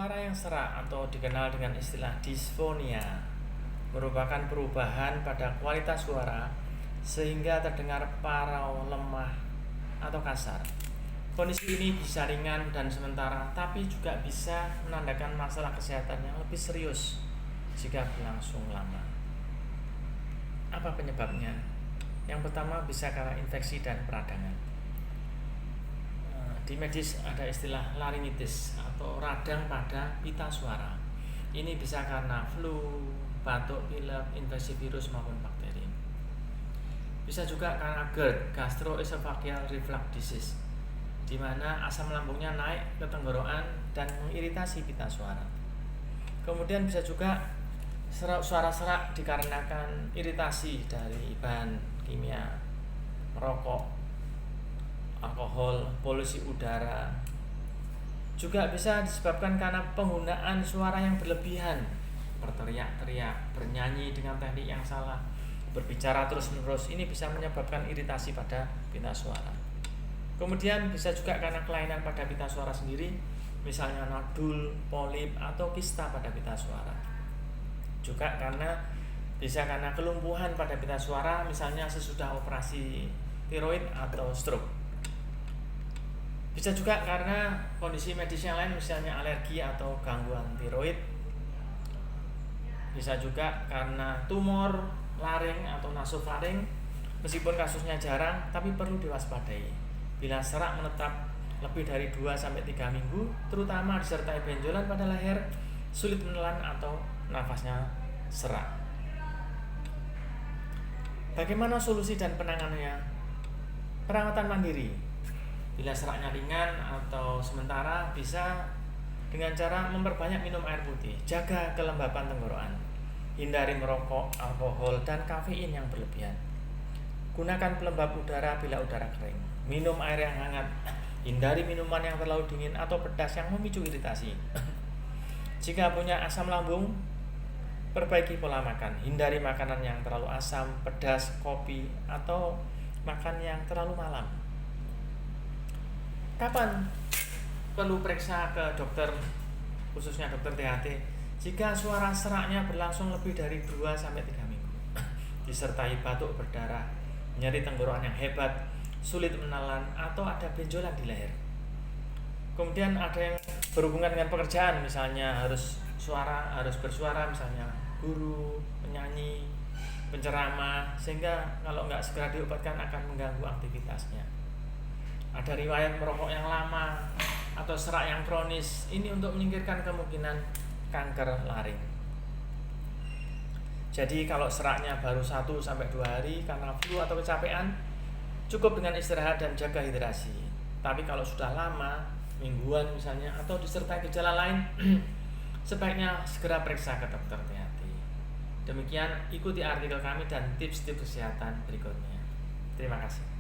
Suara yang serak atau dikenal dengan istilah disfonia merupakan perubahan pada kualitas suara sehingga terdengar parau, lemah, atau kasar. Kondisi ini bisa ringan dan sementara, tapi juga bisa menandakan masalah kesehatan yang lebih serius jika berlangsung lama. Apa penyebabnya? Yang pertama bisa karena infeksi dan peradangan. Di medis ada istilah laringitis atau radang pada pita suara. Ini bisa karena flu, batuk pilek, infeksi virus maupun bakteri. Bisa juga karena GERD, gastroesophageal reflux disease, di mana asam lambungnya naik ke tenggorokan dan mengiritasi pita suara. Kemudian bisa juga suara serak dikarenakan iritasi dari bahan kimia, merokok, alkohol, polusi udara. Juga bisa disebabkan karena penggunaan suara yang berlebihan, berteriak-teriak, bernyanyi dengan teknik yang salah, berbicara terus-menerus. Ini bisa menyebabkan iritasi pada pita suara. Kemudian bisa juga karena kelainan pada pita suara sendiri, misalnya nodul, polip, atau kista pada pita suara. Juga bisa karena kelumpuhan pada pita suara, misalnya sesudah operasi tiroid atau stroke. Bisa juga karena kondisi medis yang lain, misalnya alergi atau gangguan tiroid. Bisa juga karena tumor laring atau nasofaring. Meskipun kasusnya jarang, tapi perlu diwaspadai. Bila serak menetap lebih dari 2-3 minggu, terutama disertai benjolan pada leher, sulit menelan atau nafasnya serak. Bagaimana solusi dan penanganannya? Perawatan mandiri. Bila seraknya ringan atau sementara, bisa dengan cara memperbanyak minum air putih, jaga kelembapan tenggorokan, hindari merokok, alkohol, dan kafein yang berlebihan. Gunakan pelembab udara bila udara kering. Minum air yang hangat, hindari minuman yang terlalu dingin atau pedas yang memicu iritasi. Jika punya asam lambung, perbaiki pola makan, hindari makanan yang terlalu asam, pedas, kopi, atau makan yang terlalu malam. Kapan perlu periksa ke dokter, khususnya dokter THT? Jika suara seraknya berlangsung lebih dari 2-3 minggu, disertai batuk berdarah, nyeri tenggorokan yang hebat, sulit menelan, atau ada benjolan di leher. Kemudian ada yang berhubungan dengan pekerjaan, misalnya harus bersuara, misalnya guru, penyanyi, penceramah, sehingga kalau nggak segera diobatkan akan mengganggu aktivitasnya. Ada riwayat merokok yang lama atau serak yang kronis, ini untuk menyingkirkan kemungkinan kanker laring. Jadi kalau seraknya baru 1-2 hari karena flu atau kecapean, cukup dengan istirahat dan jaga hidrasi. Tapi kalau sudah lama, mingguan misalnya, atau disertai gejala lain, sebaiknya segera periksa ke dokter THT. Demikian, ikuti artikel kami dan tips-tips kesehatan berikutnya. Terima kasih.